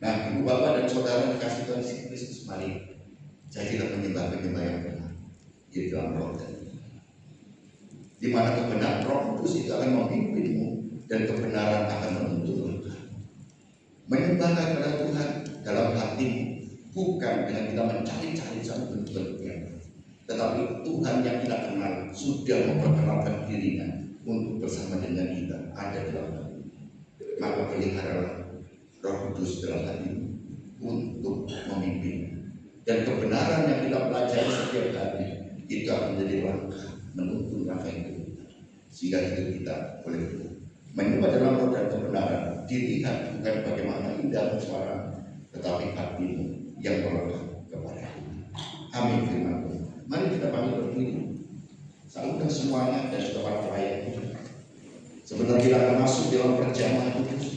Nah, ibu bapak dan saudara dikasih Tuhan Yesus Kristus, mari jadilah penyembah-penyembah yang benar di dalam roh dan di mana kebenaran Roh Kudus itu akan memimpinmu dan kebenaran akan menuntun langkah. Menyembah kepada Tuhan dalam hatimu, bukan dengan kita mencari-cari satu bentuk yang lain, tetapi Tuhan yang kita kenal sudah memperkenalkan dirinya untuk bersama dengan kita ada dalam hati. Maka peliharalah Roh Kudus dalam hatimu untuk memimpin, dan kebenaran yang kita pelajari setiap hari itu akan menjadi langkah menuntun langkah itu, sehingga hidup kita boleh berubah. Menyembah dalam roh dan kebenaran dilihat bukan bagaimana indah suara, tetapi hatimu yang melekat kepada Tuhan. Amin firman Tuhan. Mari kita panggil berdiri. Saudara semuanya dan para pelayan. Sebentar kita akan masuk dalam perjamuan kudus.